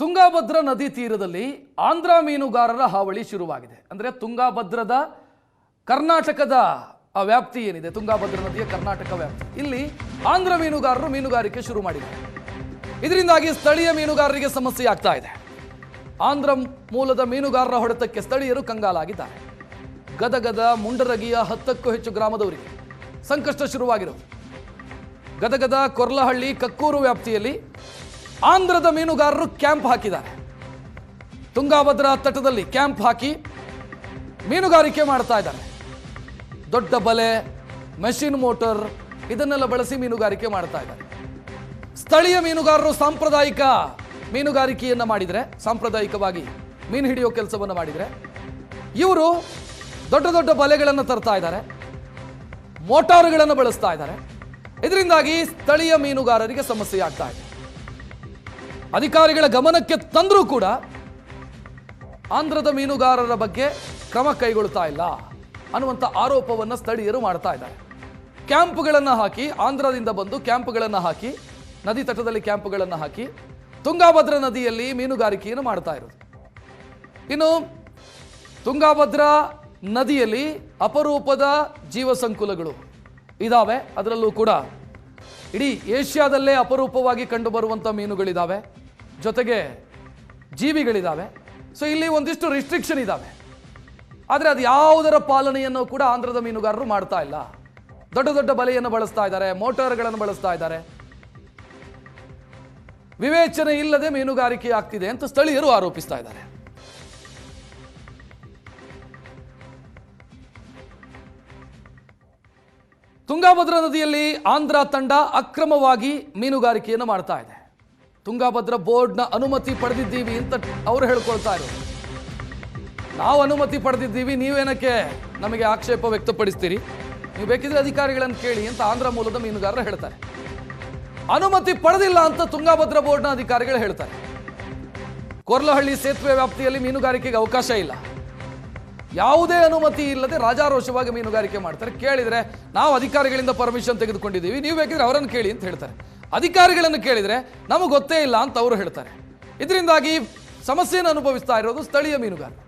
ತುಂಗಾಭದ್ರಾ ನದಿ ತೀರದಲ್ಲಿ ಆಂಧ್ರ ಮೀನುಗಾರರ ಹಾವಳಿ ಶುರುವಾಗಿದೆ. ಅಂದರೆ ತುಂಗಾಭದ್ರದ ಕರ್ನಾಟಕದ ವ್ಯಾಪ್ತಿ ಏನಿದೆ, ತುಂಗಾಭದ್ರಾ ನದಿಯ ಕರ್ನಾಟಕ ವ್ಯಾಪ್ತಿ, ಇಲ್ಲಿ ಆಂಧ್ರ ಮೀನುಗಾರರು ಮೀನುಗಾರಿಕೆ ಶುರು ಮಾಡಿದ್ದಾರೆ. ಇದರಿಂದಾಗಿ ಸ್ಥಳೀಯ ಮೀನುಗಾರರಿಗೆ ಸಮಸ್ಯೆ ಆಗ್ತಾ ಇದೆ. ಆಂಧ್ರ ಮೂಲದ ಮೀನುಗಾರರ ಹೊಡೆತಕ್ಕೆ ಸ್ಥಳೀಯರು ಕಂಗಾಲಾಗಿದ್ದಾರೆ. ಗದಗದ ಮುಂಡರಗಿಯ 10ಕ್ಕೂ ಹೆಚ್ಚು ಗ್ರಾಮದವರಿಗೆ ಸಂಕಷ್ಟ ಶುರುವಾಗಿರೋದು. ಗದಗದ ಕೊರ್ಲಹಳ್ಳಿ ಕಕ್ಕೂರು ವ್ಯಾಪ್ತಿಯಲ್ಲಿ ಆಂಧ್ರದ ಮೀನುಗಾರರು ಕ್ಯಾಂಪ್ ಹಾಕಿದ್ದಾರೆ. ತುಂಗಾಭದ್ರಾ ತಟದಲ್ಲಿ ಕ್ಯಾಂಪ್ ಹಾಕಿ ಮೀನುಗಾರಿಕೆ ಮಾಡ್ತಾ ಇದ್ದಾರೆ. ದೊಡ್ಡ ಬಲೆ, ಮೆಷಿನ್ ಮೋಟರ್ ಇದನ್ನೆಲ್ಲ ಬಳಸಿ ಮೀನುಗಾರಿಕೆ ಮಾಡ್ತಾ ಇದ್ದಾರೆ. ಸ್ಥಳೀಯ ಮೀನುಗಾರರು ಸಾಂಪ್ರದಾಯಿಕ ಮೀನುಗಾರಿಕೆಯನ್ನ ಮಾಡಿದರೆ, ಸಾಂಪ್ರದಾಯಿಕವಾಗಿ ಮೀನು ಹಿಡಿಯೋ ಕೆಲಸವನ್ನು ಮಾಡಿದರೆ, ಇವರು ದೊಡ್ಡ ದೊಡ್ಡ ಬಲೆಗಳನ್ನು ತರ್ತಾ ಇದ್ದಾರೆ, ಮೋಟಾರುಗಳನ್ನು ಬಳಸ್ತಾ ಇದ್ದಾರೆ. ಇದರಿಂದಾಗಿ ಸ್ಥಳೀಯ ಮೀನುಗಾರರಿಗೆ ಸಮಸ್ಯೆ ಆಗ್ತಾ ಇದೆ. ಅಧಿಕಾರಿಗಳ ಗಮನಕ್ಕೆ ತಂದರೂ ಕೂಡ ಆಂಧ್ರದ ಮೀನುಗಾರರ ಬಗ್ಗೆ ಕ್ರಮ ಕೈಗೊಳ್ತಾ ಇಲ್ಲ ಅನ್ನುವಂಥ ಆರೋಪವನ್ನು ಸ್ಥಳೀಯರು ಮಾಡ್ತಾ ಇದ್ದಾರೆ. ಕ್ಯಾಂಪ್ಗಳನ್ನು ಹಾಕಿ, ಆಂಧ್ರದಿಂದ ಬಂದು ಕ್ಯಾಂಪ್ಗಳನ್ನು ಹಾಕಿ, ನದಿ ತಟದಲ್ಲಿ ಕ್ಯಾಂಪ್ಗಳನ್ನು ಹಾಕಿ ತುಂಗಾಭದ್ರಾ ನದಿಯಲ್ಲಿ ಮೀನುಗಾರಿಕೆಯನ್ನು ಮಾಡ್ತಾ ಇರೋದು. ಇನ್ನು ತುಂಗಾಭದ್ರಾ ನದಿಯಲ್ಲಿ ಅಪರೂಪದ ಜೀವ ಸಂಕುಲಗಳು ಇದ್ದಾವೆ. ಅದರಲ್ಲೂ ಕೂಡ ಇಡೀ ಏಷ್ಯಾದಲ್ಲೇ ಅಪರೂಪವಾಗಿ ಕಂಡುಬರುವಂಥ ಮೀನುಗಳಿದ್ದಾವೆ, ಜೊತೆಗೆ ಜೀವಿಗಳಿದ್ದಾವೆ. ಸೊ ಇಲ್ಲಿ ಒಂದಿಷ್ಟು ರಿಸ್ಟ್ರಿಕ್ಷನ್ ಇದ್ದಾವೆ. ಆದರೆ ಅದು ಯಾವುದರ ಪಾಲನೆಯನ್ನು ಕೂಡ ಆಂಧ್ರದ ಮೀನುಗಾರರು ಮಾಡ್ತಾ ಇಲ್ಲ. ದೊಡ್ಡ ದೊಡ್ಡ ಬಲೆಯನ್ನು ಬಳಸ್ತಾ ಇದ್ದಾರೆ, ಮೋಟಾರ್ಗಳನ್ನು ಬಳಸ್ತಾ ಇದ್ದಾರೆ. ವಿವೇಚನೆ ಇಲ್ಲದೆ ಮೀನುಗಾರಿಕೆ ಆಗ್ತಿದೆ ಅಂತ ಸ್ಥಳೀಯರು ಆರೋಪಿಸ್ತಾ ಇದ್ದಾರೆ. ತುಂಗಾಭದ್ರಾ ನದಿಯಲ್ಲಿ ಆಂಧ್ರ ತಂಡ ಅಕ್ರಮವಾಗಿ ಮೀನುಗಾರಿಕೆಯನ್ನು ಮಾಡ್ತಾ ಇದೆ. ತುಂಗಾಭದ್ರಾ ಬೋರ್ಡ್ನ ಅನುಮತಿ ಪಡೆದಿದ್ದೀವಿ ಅಂತ ಅವರು ಹೇಳ್ಕೊಳ್ತಾ ಇರೋದು. ನಾವು ಅನುಮತಿ ಪಡೆದಿದ್ದೀವಿ, ನೀವೇನಕ್ಕೆ ನಮಗೆ ಆಕ್ಷೇಪ ವ್ಯಕ್ತಪಡಿಸ್ತೀರಿ, ನೀವು ಬೇಕಿದ್ರೆ ಅಧಿಕಾರಿಗಳನ್ನು ಕೇಳಿ ಅಂತ ಆಂಧ್ರ ಮೂಲದ ಮೀನುಗಾರರು ಹೇಳ್ತಾರೆ. ಅನುಮತಿ ಪಡೆದಿಲ್ಲ ಅಂತ ತುಂಗಾಭದ್ರಾ ಬೋರ್ಡ್ನ ಅಧಿಕಾರಿಗಳು ಹೇಳ್ತಾರೆ. ಕೊರ್ಲಹಳ್ಳಿ ಸೇತುವೆ ವ್ಯಾಪ್ತಿಯಲ್ಲಿ ಮೀನುಗಾರಿಕೆಗೆ ಅವಕಾಶ ಇಲ್ಲ. ಯಾವುದೇ ಅನುಮತಿ ಇಲ್ಲದೆ ರಾಜಾರೋಷವಾಗಿ ಮೀನುಗಾರಿಕೆ ಮಾಡ್ತಾರೆ. ಕೇಳಿದರೆ ನಾವು ಅಧಿಕಾರಿಗಳಿಂದ ಪರ್ಮಿಷನ್ ತೆಗೆದುಕೊಂಡಿದ್ದೀವಿ, ನೀವು ಬೇಕಿದ್ರೆ ಅವರನ್ನು ಕೇಳಿ ಅಂತ ಹೇಳ್ತಾರೆ. ಅಧಿಕಾರಿಗಳನ್ನು ಕೇಳಿದರೆ ನಮಗೆ ಗೊತ್ತೇ ಇಲ್ಲ ಅಂತ ಅವರು ಹೇಳ್ತಾರೆ. ಇದರಿಂದಾಗಿ ಸಮಸ್ಯೆಯನ್ನು ಅನುಭವಿಸ್ತಾ ಇರೋದು ಸ್ಥಳೀಯ ಮೀನುಗಾರರು.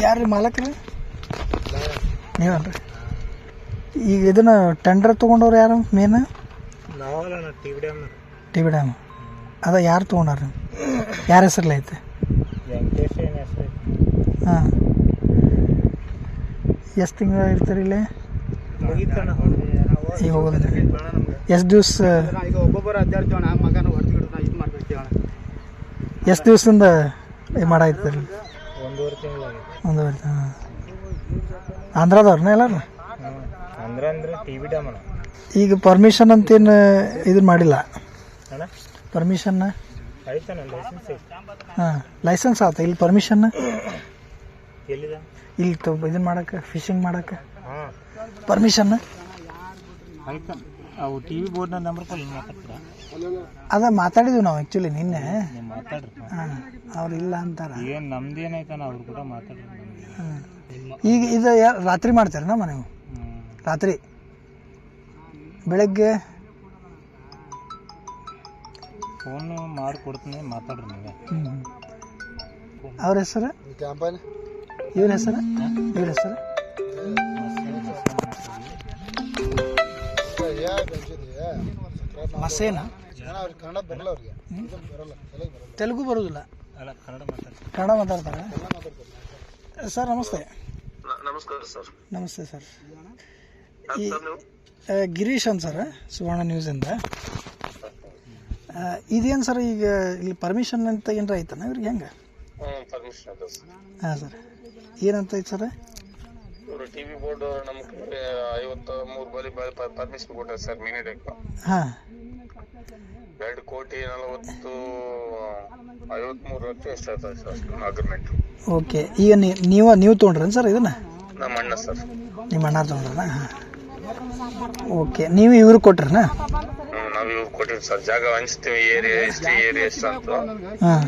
ಯಾರ್ರಿ ಮಾಲಕ್ರಿ? ನೀವಲ್ರಿ? ಈಗ ಇದನ್ನ ಟೆಂಡರ್ ತೊಗೊಂಡವ್ರು ಯಾರು? ಮೇನ್ ಟಿ ಬಿ ಡ್ಯಾಮ್ ಅದ ಯಾರು ತೊಗೊಂಡಾರ? ಯಾರ ಹೆಸರಲ್ಲಿ ಐತೆ? ಹಾಂ, ಎಷ್ಟು ತಿಂಗಳ ಇರ್ತಾರೆ ಇಲ್ಲಿ? ಈಗ ಹೋಗೋದ್ರಿ ಎಷ್ಟು ದಿವಸ? ಎಷ್ಟು ದಿವಸದಿಂದ ಮಾಡಾಯ್ತರಿ? ಒಂದೂವರೆ. ಹಾಂ, ಆಂಧ್ರದವ್ರನ್ನ ಎಲ್ಲಾರು? ಈಗ ಪರ್ಮಿಷನ್ ಅಂತೇನು ಇದನ್ನ ಮಾಡಿಲ್ಲ? ಪರ್ಮಿಷನ್? ಹಾಂ, ಲೈಸೆನ್ಸ್ ಆತ. ಇಲ್ಲಿ ಪರ್ಮಿಷನ್ ಇಲ್ಲಿ ಇದನ್ನ ಮಾಡಕ್ಕೆ, ಫಿಶಿಂಗ್ ಮಾಡಕ್ಕೆ ಪರ್ಮಿಷನ್ ಅದ ಮಾತಾಡಿದ್ವಿ ನಾವು ಆ್ಯಕ್ಚುಲಿ ನಿನ್ನೆ. ಹಾಂ, ಅವ್ರು ಇಲ್ಲ ಅಂತಾರ. ಈಗ ಇದು ರಾತ್ರಿ ಮಾಡ್ತಾರೆ ನಮ್ಮ ನೀವು? ರಾತ್ರಿ ಬೆಳಗ್ಗೆ ಫೋನ್ ಮಾಡಿಕೊಡ್ತೀನಿ, ಮಾತಾಡ್ರಿ ನೀವೇ. ಅವ್ರ ಹೆಸರು? ಇವ್ರ ಹೆಸರು? ಇವ್ರ ಹೆಸರು ಮಸೇನಾ? ತೆಲುಗು ಬರೋದಿಲ್ಲ, ಕನ್ನಡ ಮಾತಾಡ್ತಾರೆ. ಸರ್ ನಮಸ್ತೆ. ನಮಸ್ಕಾರ ಸರ್. ನಮಸ್ತೆ ಸರ್. ಗಿರೀಶ್ ಅಂತ ಸರ್, ಸುವರ್ಣ ನ್ಯೂಸಿಂದ. ಇದೇನು ಸರ್ ಈಗ ಇಲ್ಲಿ ಪರ್ಮಿಷನ್ ಅಂತ ಏನಾರ ಐತನ ಇವ್ರಿಗೆ? ಹೆಂಗೆ? ಹಾಂ ಸರ್, ಏನಂತ ಐತೆ ಸರ್? ಟಿವಿ ಬೋರ್ಡ್ ನಮ್ಗೆ 53 ಬಲಿ ಪರ್ಮಿಷನ್ ಕೊಟ್ಟಾರೆ ಸರ್ ಮೀನು ಹಿಡಿಯಕ್ಕೆ. ಹಾಂ, 2,53 ಲಕ್ಷ ಎಷ್ಟು ಆಗ್ತದೆ ಸರ್ ಅಗ್ರಿಮೆಂಟ್. ಓಕೆ. ಈಗ ನೀವು ತೊಗೊಂಡ್ರೇನು ಸರ್ ಇದನ್ನ? ನಮ್ಮ ಅಣ್ಣ ಸರ್. ನಿಮ್ಮ ಅಣ್ಣ ತೊಗೊಂಡ್ರನ? ಹಾಂ, ಓಕೆ. ನೀವು ಇವ್ರಿಗೆ ಕೊಟ್ರನ? ನಾವು ಇವ್ರು ಕೊಟ್ಟಿವಿ ಸರ್. ಜಾಗ ಹಂಚ್ತೀವಿ, ಏರಿಯಾ ಎಷ್ಟು, ಏರಿಯಾ ಎಷ್ಟು ಅಂತ. ಹಾಂ,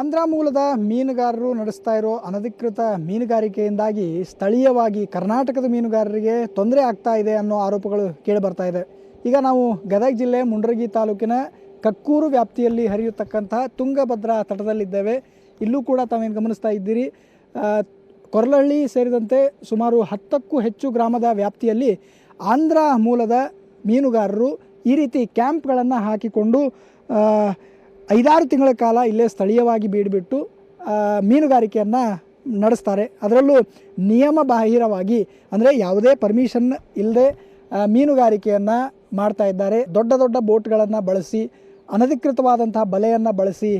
ಆಂಧ್ರ ಮೂಲದ ಮೀನುಗಾರರು ನಡೆಸ್ತಾ ಇರೋ ಅನಧಿಕೃತ ಮೀನುಗಾರಿಕೆಯಿಂದಾಗಿ ಸ್ಥಳೀಯವಾಗಿ ಕರ್ನಾಟಕದ ಮೀನುಗಾರರಿಗೆ ತೊಂದರೆ ಆಗ್ತಾ ಇದೆ ಅನ್ನೋ ಆರೋಪಗಳು ಕೇಳಿ ಬರ್ತಾ ಇದೆ. ಈಗ ನಾವು ಗದಗ ಜಿಲ್ಲೆ ಮುಂಡರಗಿ ತಾಲೂಕಿನ ಕಕ್ಕೂರು ವ್ಯಾಪ್ತಿಯಲ್ಲಿ ಹರಿಯತಕ್ಕಂತಹ ತುಂಗಭದ್ರಾ ತಟದಲ್ಲಿದ್ದೇವೆ. ಇಲ್ಲೂ ಕೂಡ ತಾವೇನು ಗಮನಿಸ್ತಾ ಇದ್ದೀರಿ, ಕೊರಲಹಳ್ಳಿ ಸೇರಿದಂತೆ ಸುಮಾರು 10ಕ್ಕೂ ಹೆಚ್ಚು ಗ್ರಾಮದ ವ್ಯಾಪ್ತಿಯಲ್ಲಿ ಆಂಧ್ರ ಮೂಲದ ಮೀನುಗಾರರು ಈ ರೀತಿ ಕ್ಯಾಂಪ್ಗಳನ್ನು ಹಾಕಿಕೊಂಡು 5-6 ತಿಂಗಳ ಕಾಲ ಇಲ್ಲೇ ಸ್ಥಳೀಯವಾಗಿ ಬೀಡುಬಿಟ್ಟು ಮೀನುಗಾರಿಕೆಯನ್ನು ನಡೆಸ್ತಾರೆ. ಅದರಲ್ಲೂ ನಿಯಮ ಬಾಹಿರವಾಗಿ ಅಂದರೆ ಯಾವುದೇ ಪರ್ಮಿಷನ್ ಇಲ್ಲದೆ ಮೀನುಗಾರಿಕೆಯನ್ನು ಮಾಡ್ತಾ ಇದ್ದಾರೆ. ದೊಡ್ಡ ದೊಡ್ಡ ಬೋಟ್ಗಳನ್ನು ಬಳಸಿ ಅನಧಿಕೃತವಾದಂತಹ ಬಲೆಯನ್ನು ಬಳಸಿ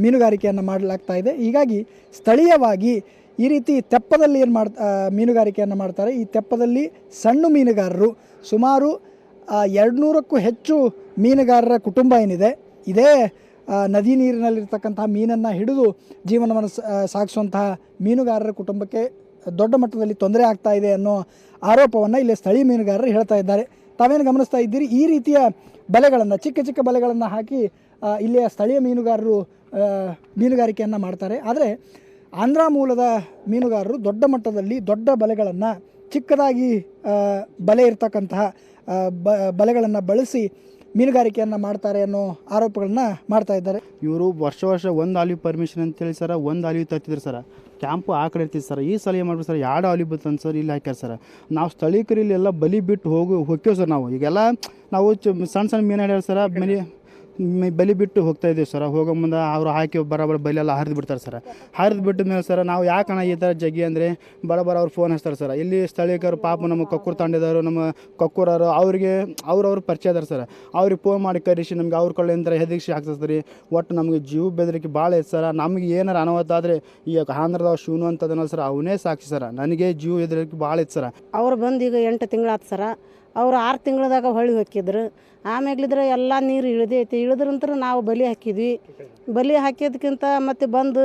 ಮೀನುಗಾರಿಕೆಯನ್ನು ಮಾಡಲಾಗ್ತಾ ಇದೆ. ಹೀಗಾಗಿ ಸ್ಥಳೀಯವಾಗಿ ಈ ರೀತಿ ತೆಪ್ಪದಲ್ಲಿ ಮೀನುಗಾರಿಕೆಯನ್ನು ಮಾಡ್ತಾರೆ. ಈ ತೆಪ್ಪದಲ್ಲಿ ಸಣ್ಣ ಮೀನುಗಾರರು ಸುಮಾರು 200ಕ್ಕೂ ಹೆಚ್ಚು ಮೀನುಗಾರರ ಕುಟುಂಬ ಏನಿದೆ, ಇದೇ ನದಿ ನೀರಿನಲ್ಲಿರ್ತಕ್ಕಂತಹ ಮೀನನ್ನು ಹಿಡಿದು ಜೀವನವನ್ನು ಸಾಗಿಸುವಂತಹ ಮೀನುಗಾರರ ಕುಟುಂಬಕ್ಕೆ ದೊಡ್ಡ ಮಟ್ಟದಲ್ಲಿ ತೊಂದರೆ ಆಗ್ತಾ ಇದೆ ಅನ್ನೋ ಆರೋಪವನ್ನು ಇಲ್ಲಿ ಸ್ಥಳೀಯ ಮೀನುಗಾರರು ಹೇಳ್ತಾ ಇದ್ದಾರೆ. ತಾವೇನು ಗಮನಿಸ್ತಾ ಇದ್ದೀರಿ, ಈ ರೀತಿಯ ಬಲೆಗಳನ್ನು ಚಿಕ್ಕ ಚಿಕ್ಕ ಬಲೆಗಳನ್ನು ಹಾಕಿ ಇಲ್ಲಿಯ ಸ್ಥಳೀಯ ಮೀನುಗಾರರು ಮೀನುಗಾರಿಕೆಯನ್ನು ಮಾಡ್ತಾರೆ. ಆದರೆ ಆಂಧ್ರ ಮೂಲದ ಮೀನುಗಾರರು ದೊಡ್ಡ ಮಟ್ಟದಲ್ಲಿ ದೊಡ್ಡ ಬಲೆಗಳನ್ನು ಚಿಕ್ಕದಾಗಿ ಬಲೆ ಇರ್ತಕ್ಕಂತಹ ಬಲೆಗಳನ್ನು ಬಳಸಿ ಮೀನುಗಾರಿಕೆಯನ್ನು ಮಾಡ್ತಾರೆ ಅನ್ನೋ ಆರೋಪಗಳನ್ನ ಮಾಡ್ತಾ ಇದ್ದಾರೆ. ಇವರು ವರ್ಷ ಒಂದು ಆಲಿವ್ ಪರ್ಮಿಷನ್ ಅಂತೇಳಿ ಸರ್ ಒಂದು ಆಲಿವ್ ತರ್ತಿದ್ರು ಸರ್. ಕ್ಯಾಂಪು ಆ ಕಡೆ ಇರ್ತಿತ್ತು ಸರ್. ಈ ಸಲ ಏನು ಮಾಡ್ಬೇಕು ಸರ್, 2 ಆಲಿವ್ ಬರ್ತಂತ ಸರ್ ಇಲ್ಲಿ ಹಾಕ್ಯಾರ ಸರ್. ನಾವು ಸ್ಥಳೀಕರು ಇಲ್ಲೆಲ್ಲ ಬಲಿ ಬಿಟ್ಟು ಹೋಗ್ತೇವೆ ಸರ್. ನಾವು ಈಗೆಲ್ಲ ನಾವು ಸಣ್ಣ ಮೀನು ಹಿಡಿಯೋರು ಸರ್, ಬಲಿ ಬಿಟ್ಟು ಹೋಗ್ತಾ ಇದ್ದೀವಿ ಸರ್. ಹೋಗೋ ಮುಂದೆ ಅವರು ಹಾಕಿ ಬರೋಬ್ಬರ ಬಲಿಯೆಲ್ಲ ಹರಿದು ಬಿಡ್ತಾರೆ ಸರ್. ಹರಿದು ಬಿಟ್ಟ ಮೇಲೆ ಸರ್ ನಾವು ಯಾಕಣ ಈ ಥರ ಜಗ್ಗಿ ಅಂದರೆ ಬರೋಬ್ಬರ ಅವ್ರು ಫೋನ್ ಹಚ್ತಾರೆ ಸರ್. ಇಲ್ಲಿ ಸ್ಥಳೀಕರು ಪಾಪ ನಮ್ಮ ಕೊಕ್ಕೂರು ತಾಂಡಿದವರು, ನಮ್ಮ ಕೊಕ್ಕೂರವರು ಅವ್ರಿಗೆ ಅವ್ರವ್ರು ಪರಿಚಯ ಅದಾರ ಸರ್. ಅವ್ರಿಗೆ ಫೋನ್ ಮಾಡಿ ಕರೆಸಿ ನಮ್ಗೆ ಅವ್ರ ಕಡೆಯಿಂದ ಹೆದರಿಸಿ ಹಾಕ್ತದೆ ರೀ. ಒಟ್ಟು ನಮಗೆ ಜೀವ ಬೆದರಿಕೆ ಭಾಳ ಐತೆ ಸರ್. ನಮಗೆ ಏನಾರು ಅನಾಹುತ ಆದರೆ ಈ ಆಂಧ್ರದವ್ರು ಶಿವನು ಅಂತದನಲ್ಲ ಸರ್, ಅವನೇ ಸಾಕ್ಷಿ ಸರ್. ನನಗೆ ಜೀವ ಬೆದರಿಕೆ ಭಾಳ ಐತೆ ಸರ್. ಅವ್ರು ಬಂದು ಈಗ 8 ತಿಂಗಳಾಯ್ತು ಸರ್. ಅವ್ರು 6 ತಿಂಗಳದಾಗ ಹೊಳ್ಳಿ ಹಾಕಿದ್ರು. ಆಮ್ಯಾಗ್ಲಿದ್ರೆ ಎಲ್ಲ ನೀರು ಇಳಿದೈತಿ. ಇಳಿದ್ರಂತ್ರ ನಾವು ಬಲಿ ಹಾಕಿದ್ವಿ. ಬಲಿ ಹಾಕಿದ್ಕಿಂತ ಮತ್ತು ಬಂದು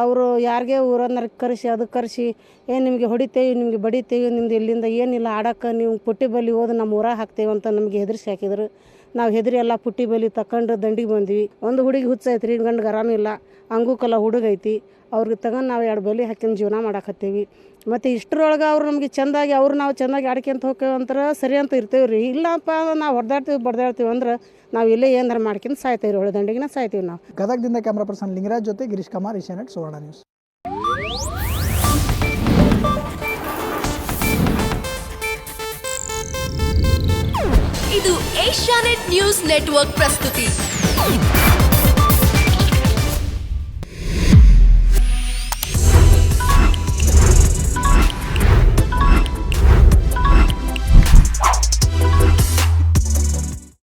ಅವರು ಯಾರಿಗೆ ಊರನ್ನ ಕರೆಸಿ ಅದಕ್ಕೆ ಕರೆಸಿ ನಿಮಗೆ ಹೊಡಿತೇವೆ, ನಿಮಗೆ ಬಡಿತೇವೆ, ನಿಮ್ದು ಇಲ್ಲಿಂದ ಏನಿಲ್ಲ ಆಡೋಕ್ಕೆ ನೀವು ಪುಟ್ಟಿ ಬಲಿ ಹೋದು ನಮ್ಮ ಊರಾಗ ಹಾಕ್ತೇವೆ ಅಂತ ನಮಗೆ ಹೆದರಿಸಿ ಹಾಕಿದ್ರು. ನಾವು ಹೆದರಿ ಎಲ್ಲ ಪುಟ್ಟಿ ಬಲಿ ತಗೊಂಡು ದಂಡಿಗೆ ಬಂದ್ವಿ. ಒಂದು ಹುಡುಗಿ ಹುಚ್ಚೈತ್ರಿ, ಗಂಡು ಗರಾನೂ ಇಲ್ಲ, ಅಂಗುಕಲ್ಲ ಹುಡುಗೈತಿ. ಅವ್ರಿಗೆ ತಗೊಂಡು ನಾವು 2 ಬಲಿ ಹಾಕಿನ ಜೀವನ ಮಾಡಾಕತ್ತೀವಿ. ಮತ್ತು ಇಷ್ಟರೊಳಗೆ ಅವ್ರು ನಮಗೆ ಚೆಂದಾಗಿ ನಾವು ಚೆಂದಾಗಿ ಆಡ್ಕೊಂತ ಹೋಗ್ತೇವೆ ಅಂತಾರೆ ಸರಿ ಅಂತ ಇರ್ತೇವೆ ರೀ. ಇಲ್ಲಪ್ಪ ನಾವು ಬಡ್ದಾಡ್ತೀವಿ ಅಂದ್ರೆ ನಾವು ಇಲ್ಲೇ ಏನಾರು ಮಾಡ್ಕೊಂಡು ಸಾಯ್ತೇವೆ ರೀ, ಹೊಳೆದಂಡಿಗೆ ಸಾಯ್ತೀವಿ ನಾವು. ಗದಗದಿಂದ ಕ್ಯಾಮ್ರಾ ಪರ್ಸನ್ ಲಿಂಗರಾಜ್ ಜೊತೆ ಗಿರೀಶ್ ಕುಮಾರ್, ಏಷ್ಯಾನೆಟ್ ಸುವರ್ಣ ನ್ಯೂಸ್. ಇದು ಏಷ್ಯಾನೆಟ್ ನ್ಯೂಸ್ ನೆಟ್ವರ್ಕ್ ಪ್ರಸ್ತುತಿ.